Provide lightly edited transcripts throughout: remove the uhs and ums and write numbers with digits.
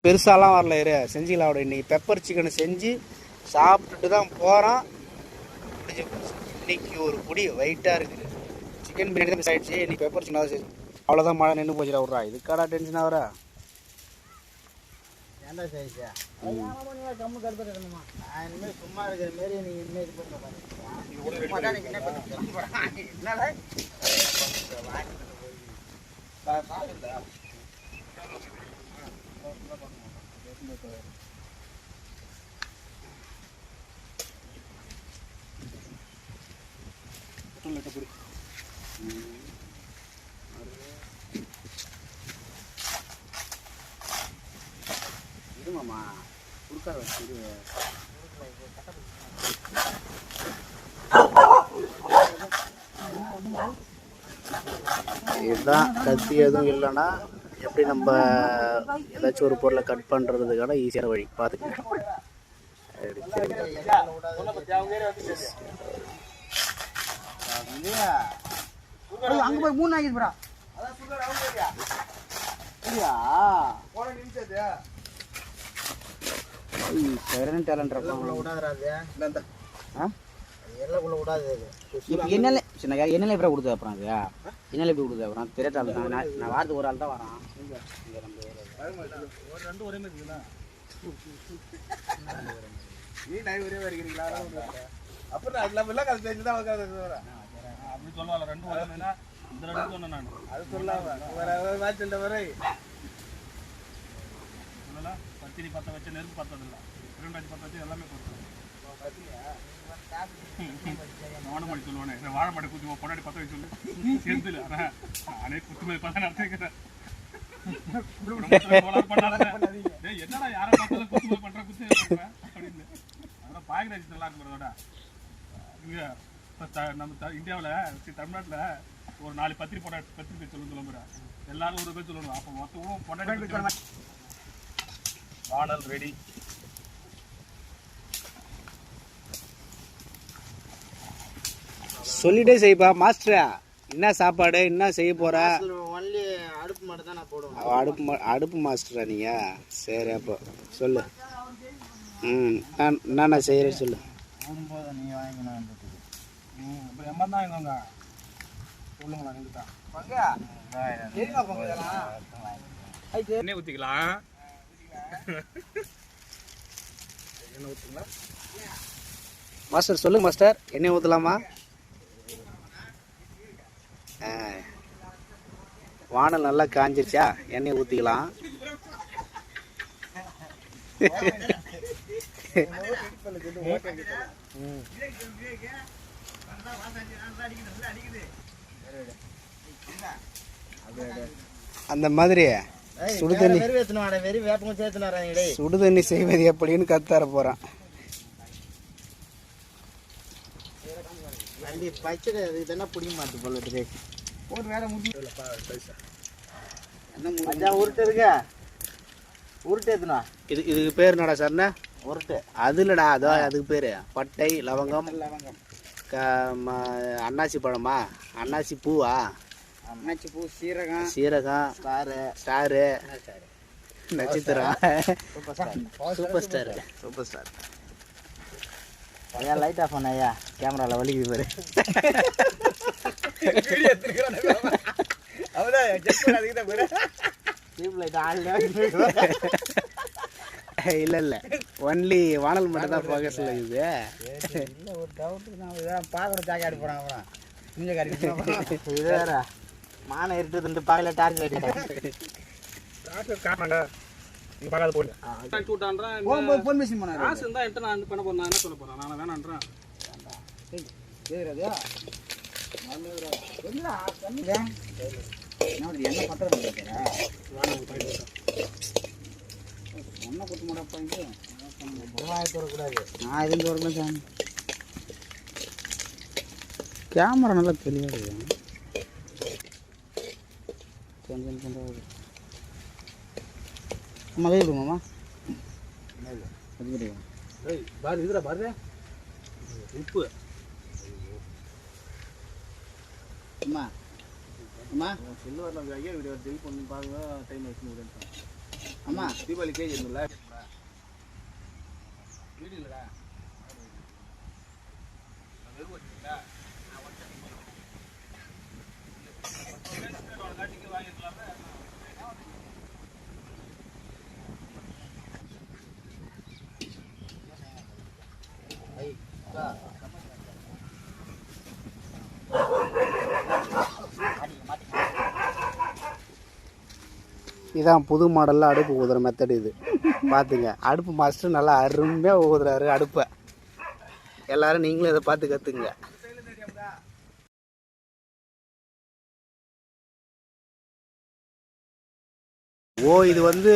பெருசாலாம் வரல இரு செஞ்சுக்கலாம். அப்படி இன்னைக்கு பெப்பர் சிக்கனை செஞ்சு சாப்பிட்டுட்டு தான் போகிறான். இன்னைக்கு ஒரு பொடி வெயிட்டாக இருக்குது. சிக்கன் பிரியாணி தான் மிஸ் ஆகிடுச்சு. இன்னைக்கு பெப்பர் சிக்கன் தான் சரி. அவ்வளோதான், மழை நின்று போச்சுடா. விட்றா இதுக்காடா டென்ஷன் ஆகிறா. ஏன்டா சரிச்சா கம்மு கடுத்துமா இனிமேல் சும்மா இருக்கிற மாரி நீங்கள் இனிமேல் இது பண்ண இருமாம்மா கொடுக்காத வச்சு இதுதான். கத்தி எதுவும் இல்லைன்னா எப்படி நம்ம ஏதாச்சும் ஒரு பொருளை கட் பண்ணுறதுக்கான ஈஸியான வழி பார்த்துக்கங்க. அங்கே போய் 3 ஆகிடுறா. சரியான டேலண்ட் என்னால சின்ன என்னால எப்படி கொடுத்தது அப்புறம் அது என்னால எப்படி கொடுத்தது அப்புறம் தெரியாத ஆள் தான். நான் வாரத்துக்கு ஒரு ஆள் தான் வரான். அப்புறம் அது நம்ம எல்லாம் கதை பேசி தான் அப்படி சொல்லுவாங்க. 2 ஒரே இந்த 2 சொன்னேன் நான். அது சொல்லாம வாட்சில் வரை சொல்லலாம். பத்திரி பற்ற வச்சு நெருப்பு பற்றதில்லை. 2 பற்ற வச்சு எல்லாமே கொடுத்தோம். வாழைமடி சொல்லுவானே வாழைமடி குத்தி பொன்னாடி பற்ற வச்சு சொல்லு சேர்ந்துல. ஆனால் நானே குத்துமதி பார்த்தா நடத்திக்கிறேன். என்னடா யாரை பார்த்தாலும் குத்துமதி பண்ணுறேன் குத்து பண்ணுறேன் அப்படின்னு. அதெல்லாம் பாயகராஜ் நல்லா இருக்கும். அதோட இங்கே நம்ம இந்தியாவில் தமிழ்நாட்டில் ஒரு 4 பத்திரி பேர் சொல்லுறேன். எல்லாரும் ஒரு பேர் சொல்லணும். அப்போ மொத்தமும் பொன்னாடி வானல் ரெடி. சொல்லிட்டே செய்ப்பா மாஸ்டரா. என்ன சாப்பாடு என்ன செய்ய போற? ஒன்லி அடுப்பு மட்டும் தான் நான் போடுவேன். அடுப்பு மாஸ்டரா நீங்க? சரி அப்போ சொல்லு. நான் செய்கிறேன் சொல்லு. போடும்போது நீ வாங்கிக்கணும். இப்போ எம்மன் தான் எங்க சொல்லுங்களா? நீங்கள் தான் எண்ணெய் ஊற்றிக்கலாம். எண்ணெய் ஊற்றுங்களா மாஸ்டர்? சொல்லுங்க மாஸ்டர். எண்ணெய் ஊற்றலாமா? வானல் நல்லா காஞ்சிருச்சா? எண்ணெய் ஊற்றிக்கலாம். அந்த மாதிரி சுடு தண்ணி செய்வது எப்படின்னு கத்தார போறான். பிடிக்க மாட்டேன். இதுக்கு பேர் என்னடா சார்ண்ணா? உருட்டு. அது இல்லடா, அதோ அதுக்கு பேரு பட்டை லவங்கம் அன்னாசி பழமா அன்னாசி பூவா அன்னாச்சி பூ சீரகம் ஸ்டாரு நட்சத்திரம் சூப்பர் ஸ்டார். ஐயா லைட் ஆஃப் பண்ண ஐயா, கேமராவில் வலிக்குது பாரு. இல்ல ஒன்லி வானல் மட்டும் தான் ஃபோக்கஸ்ல இருக்குது. இல்லை ஒரு டவுட்டு நான் இதான் பார்க்குற ஜாக்காடி போகிறாங்க. அப்புறம் கொஞ்சம் காட்டி இது வேற மானை இருட்டுதுன்ட்டு பார்க்கல. டார்ச் லைட் காட்டுறாங்க. நீங்கள் பார்க்காத போடுங்க. ஃபோன் மிஷின் பண்ணாரு. காசு இருந்தால் என்கிட்ட நான் பண்ண போகிறேன். நான் என்ன சொல்ல போகிறேன்? நான் வேணான்றேன். என்ன பண்ணுறது ஒன்றை கொடுத்து மாட்டப்பா. வரக்கூடாது. நான் எதுவும் வரணும் சாமி. கேமரா நல்லா தெளிவாக இருக்குது. அம்மா வே விடுமாம்மா. பாரு இதுல பாரு உப்பு. அம்மா அம்மா சில்லுவரில் ஐயா வீடியோ டெலிட் பண்ணி பாருங்க. டைம் வச்சு முடியும். ஆமா தீபாவளி கேஜி இருந்துல்ல வீடு இல்லடா இதான் புது மாடலில் அடுப்பு ஊதுற மெத்தட் இது பார்த்துங்க. அடுப்பு மாஸ்டர் நல்லா அருமையாக ஊதுறாரு அடுப்பை. எல்லாரும் நீங்களும் இதை பார்த்து கற்றுங்க. இது வந்து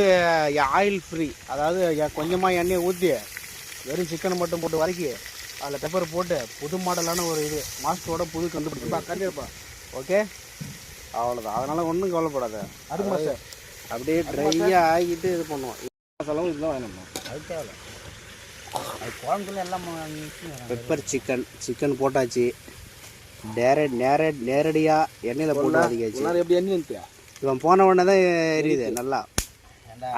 ஆயில் ஃப்ரீ, அதாவது கொஞ்சமாக எண்ணெயை ஊற்றி வெறும் சிக்கனை மட்டும் போட்டு வதக்கி அதில் பெப்பர் போட்டு புது மாடலான ஒரு இது மாஸ்டரோட புது கண்டுபிடிப்பா கண்டிப்பா. ஓகே, அவ்வளோதான். அதனால் ஒன்றும் கவலைப்படாத. அடுப்பு மாஸ்டர் அப்படியே ட்ரையாக ஆகிட்டு இது பண்ணுவோம். மசாலாவும் இதுதான் வேணும். அது தேவை. அது குழம்புல எல்லாம் பெப்பர் சிக்கன் போட்டாச்சு. நேரடியாக எண்ணெயில் போட்டு வதக்கியாச்சு. எப்படி எண்ணெய் இவன் போன உடனே தான் எரியுது நல்லா.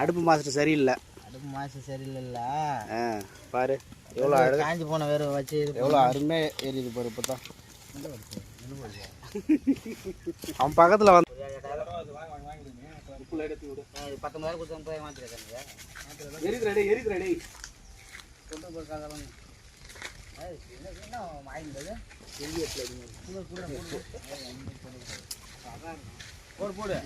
அடுப்பு மாஸ்டர் சரியில்லை. அடுப்பு மாஸ்டர் சரியில்லைல்ல. பாரு எவ்வளோ அழகாக காஞ்சி போன வேறு வச்சு எவ்வளோ அருமையாக எரியுது பாரு. இப்போ தான் அவன் பக்கத்தில் வந்து 19,000 கொடுத்து போய் மாற்றிருக்காங்க. எரிக்கிறடே கொண்டு போயிருக்காங்க. என்ன வாங்கினது போடு போடு.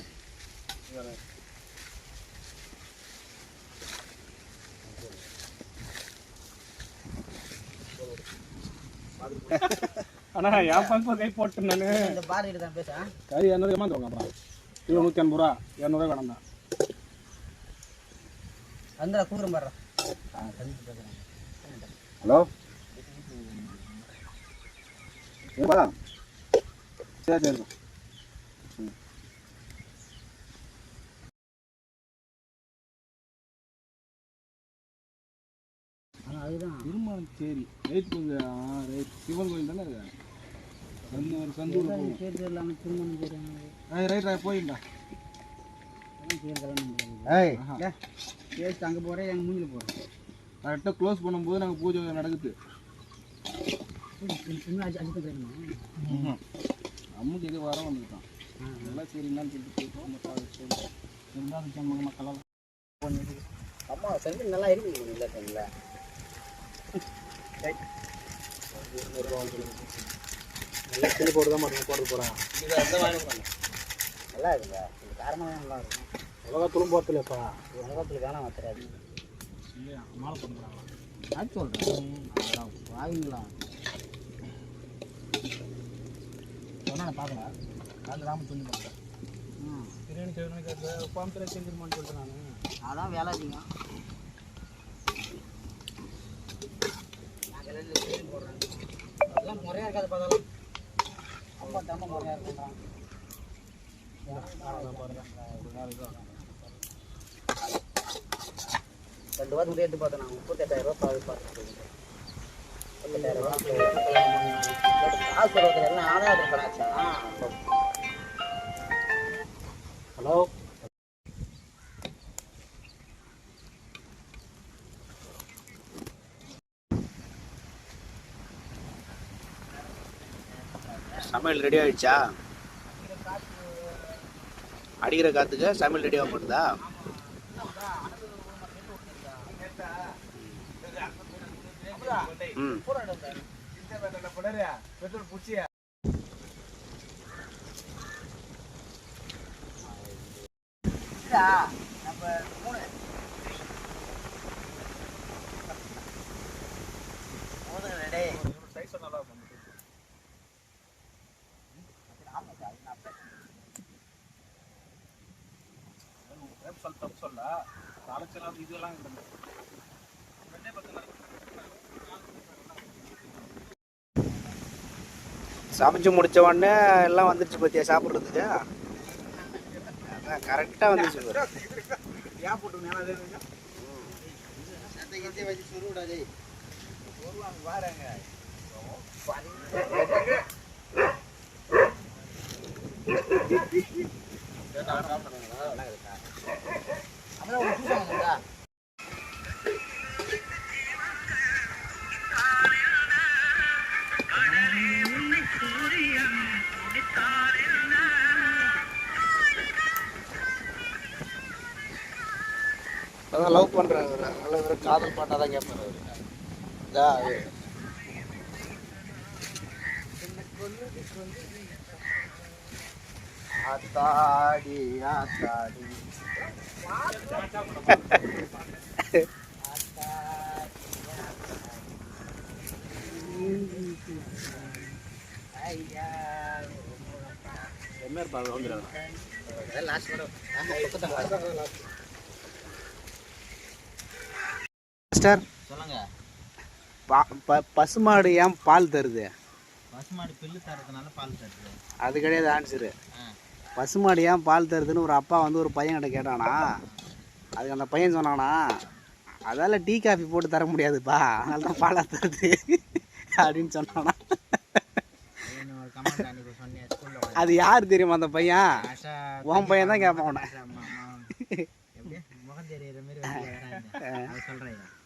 ஆனால் என் பங்கு கை போட்டு நான் இந்த பாரிட்டு தான் பேச கறி 200 ஏமாந்துவாங்க. அப்புறம் கிலோ 180 ரூபா 200 வேணாம் தான். அந்த கூடுறோம் பாரு. ஹலோ சரி சரி. அதுதான் திருமணம். சரி ரைட் கொஞ்சம் ரைட். சிவன் கோயில் தானே இருக்கு. ஒரு சந்தூர் கேட்டு இல்லாமல் திருமணம் செய்கிறாங்க. ரைட் போயிட்டா. ஏய் கேஸ்ட் அங்கே போகிறேன், எங்கள் மூஞ்சில் போகிறேன். கரெக்டாக க்ளோஸ் பண்ணும்போது நாங்கள் பூஜை நடக்குது. அம்முக்கு எது வர வந்துட்டான். நல்லா சரிங்களான்னு சொல்லிட்டு மக்களால் அம்மா செஞ்சு நல்லா இருக்குது. இல்லை சரிங்களா சில்லி போட்டு தான் மட்டும் போட்டு போகிறேன். நல்லா இருக்குங்க. இந்த காரமாக நல்லா இருக்கும். உலகத்துலும் போகிறதுலப்பா. உலகத்தில் காண மாத்திராது இல்லையா மாலை பண்ணுறாங்க. நான் சொல்கிறேன் வாங்கிங்களா சொன்னால் பார்க்கலாம். காலையில் ராம சொல்லி பார்க்குறேன். பிரியாணி செய்யணும் கோயம்புத்தூர் செஞ்சிருமான்னு சொல்லிட்டு நான் அதான் வேலை அதிகம். போடுறேன் அதெல்லாம் முறையாக இருக்காது. பார்த்தாலும் அம்மா தம்ம முறையாக இருக்குன்றான். 2 வாரத்துக்கு எடுத்து பார்த்தேன் நான். 38,000 ரூபா பார்த்துட்டு 38,000 ரூபா காசு சொல்கிறது எல்லாம் ஆதாரம் பண்ணாச்சா. ஹலோ சமையல் ரெடி ஆகிடுச்சா? அடிக்கிற காற்றுக்கு சமையல் ரெடி ஆக மாட்டுதா? ம் சொல்ல காலச்செல்லாம் இதெல்லாம் சமைச்சு முடிச்ச உடனே எல்லாம் வந்துடுச்சு பத்தியா சாப்பிட்றதுக்கு. அதான் கரெக்டாக வந்துச்சு. வச்சு சுருவிடாதே பாருங்க. அப்புறம் அதான் லவ் பண்ணுறாரு நல்ல ஒரு காதல் பாட்டாக தான் கேட்பாரு அவர். இதா ஆத்தாடி ஆத்தாடி மாஸ்டர் சொல்லுங்க. பசுமாடு ஏன் பால் தருது? பசுமாடு பில்லு தரதுனால பால் தருது. அது கிடையாது ஆன்சரு. பசுமாடு ஏன் பால் தருதுன்னு ஒரு அப்பா வந்து ஒரு பையன்கிட்ட கேட்டானா, அதுக்கு அந்த பையன் சொன்னானா, அதால் டீ காஃபி போட்டு தர முடியாதுப்பா, அதனால தான் பாலாக தருது அப்படின்னு சொன்னானா. அது யார் தெரியுமா அந்த பையன்? உன் பையன் தான் கேட்பான் உன்னை.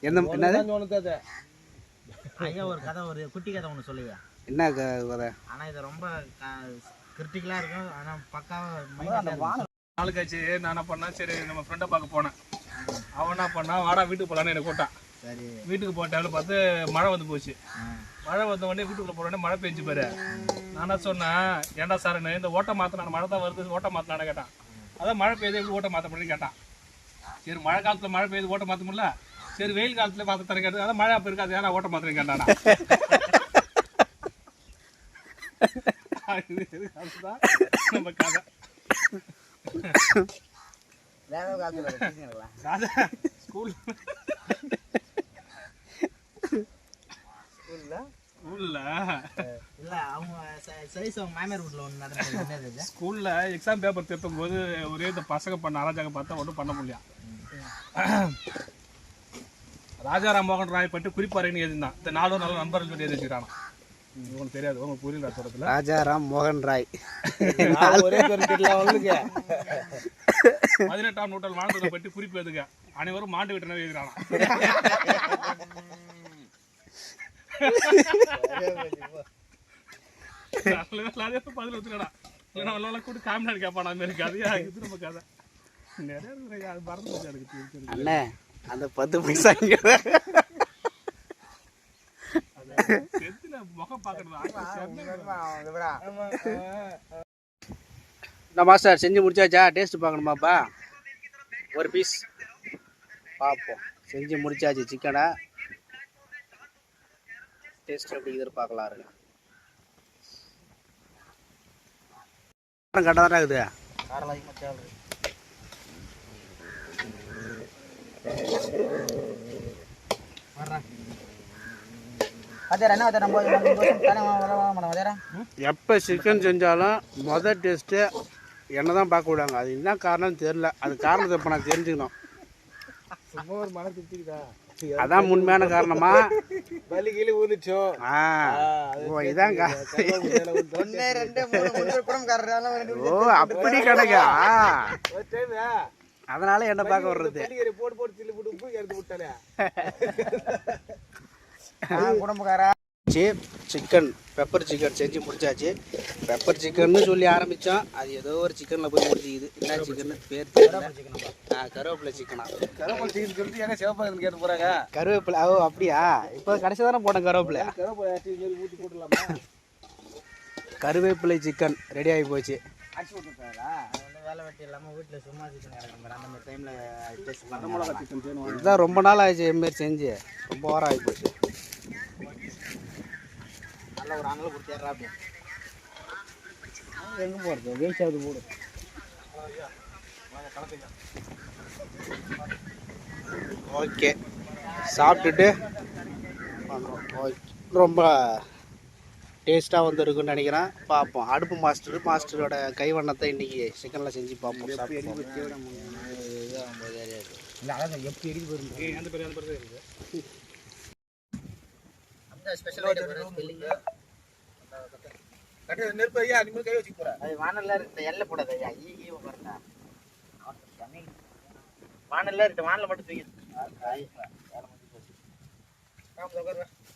என்னது ஐயா ஒரு கதை, ஒரு குட்டி கதை ஒன்று சொல்லுவேன். என்ன கதை? ஆனால் இது ரொம்ப கிரிட்டிக்கலாக இருக்கும். ஆனால் பக்காவாக நாள் கழிச்சு நான் என்ன பண்ணேன், சரி நம்ம ஃப்ரெண்டை பார்க்க போனேன். அவன் என்ன பண்ணான், வாடா வீட்டுக்கு போகலான்னு எனக்கு கூட்டான். சரி, வீட்டுக்கு போட்டாலும் பார்த்து மழை வந்து போச்சு. மழை வந்த உடனே வீட்டுக்குள்ளே போன உடனே மழை பெஞ்சு பாரு. நான் என்ன சொன்னேன், ஏன்டா சாருன்னு இந்த ஓட்டை மாற்றினான், மழை தான் வருது ஓட்டை மாற்றினான்னு கேட்டான். அதான் மழை பெய்யுது எப்படி ஓட்டை மாற்ற முடியும்னு கேட்டான். சரி மழை காலத்தில் மழை பெய்யுது ஓட்டை மாற்ற முடியல, சரி வெயில் காலத்தில் மாற்ற தர கேட்டது. அதான் மழை அப்போ இருக்காது, ஏன்னா ஓட்டை மாத்திரம் கேட்டானா. அதுதான் நம்ம கதை. ஸ்கூல்ல ஸ்கூல்ல எக்ஸாம் பேப்பர் திருத்தும் போது ஒரே இந்த பசங்க பண்ண அராஜகம் பார்த்தா ஒன்றும் பண்ண முடியல. ராஜாராம் மோகன் ராய் பற்றி குறிப்பாறைன்னு எழுதினான். இந்த 4 நல்ல நண்பர்கள் சொல்லி எழுதி வச்சுக்கிறான். உங்களுக்கு தெரியாது, உங்களுக்கு புரியல சொல்றதுல. ராஜாராம் மோகன் ராய் ஒரே 18ஆம் நூற்றாண்டு வாழ்ந்ததை பற்றி குறிப்பு எதுங்க, அனைவரும் மாண்டு விட்டனர் எழுதுறானா. அதே பதில் வச்சுக்கடா, இல்லைன்னா கூட காமினாடி கேட்பான். அது மாதிரி கதையா இது நம்ம கதை நிறைய அது மறந்து போச்சு எனக்கு. அண்ணே அந்த 10 பைசா முகம் பார்க்கறது. மாஸ்டர் செஞ்சு முடிச்சாச்சா? டேஸ்ட் பார்க்கணுமாப்பா? ஒரு பீஸ் பார்ப்போம். செஞ்சு முடிச்சாச்சு சிக்கனை. டேஸ்ட் எப்படி எதிர்பார்க்கலாம் இருக்கு. கரெக்டாக தான் இருக்குது. எப்போ சிக்கன் செஞ்சாலும் மொதல் டேஸ்ட்டு என்ன தான் பார்க்க விடாங்க. அது என்ன காரணம்னு தெரில. அது காரணத்தை இப்போ நான் தெரிஞ்சுக்கணும். அதான் உண்மையான காரணமா? இதான் ஓ அப்படி கிடைக்கா? அதனால என்ன பார்க்க வர்றது. சிக்கன் பெப்பர் சிக்கன் செஞ்சு முடிச்சாச்சு. பெப்பர் சிக்கன்னு சொல்லி ஆரம்பித்தோம், அது ஏதோ ஒரு சிக்கனில் போய் முடிச்சுக்குது. என்ன சிக்கன் பேர் தெரியல. கருவேப்பிலை சிக்கனா? கருவேப்பிலை சிக்கன் சொல்லிட்டு ஏங்க சிவப்பாக கேட்டு போகிறாங்க. கருவேப்பிலை ஓ அப்படியா? இப்போ கடைசி தானே போட்டேன் கருவேப்பிலை. ஊற்றி போட்டுடலாமா? கருவேப்பிலை சிக்கன் ரெடி ஆகி போச்சு. வேலை வெட்டி இல்லாமல் வீட்டில் சும்மா சிக்கன் கிடக்கும். அந்த மாதிரி டைமில் டேஸ்ட் பண்ண மிளகா சிக்கன் செய்யணும். இதுதான் ரொம்ப நாள் ஆயிடுச்சு இதுமாரி செஞ்சு. ரொம்ப வாரம் ஆகி போச்சு. நல்லா ஒரு அனல் கொடுத்துட்றா. அப்படியே எங்கே போகிறது? வேஸ்டாவது போடு. ஓகே சாப்பிட்டுட்டு ஓகே. ரொம்ப டேஸ்ட்டாக வந்துருக்குன்னு நினைக்கிறேன். பார்ப்போம். அடுப்பு மாஸ்டரோட கைவண்ணத்தை இன்றைக்கி சிக்கனில் செஞ்சு பார்ப்போம். எல்லை போடாத ஐயா. வானல்ல இருக்கு, வானல மட்டும் தூக்கி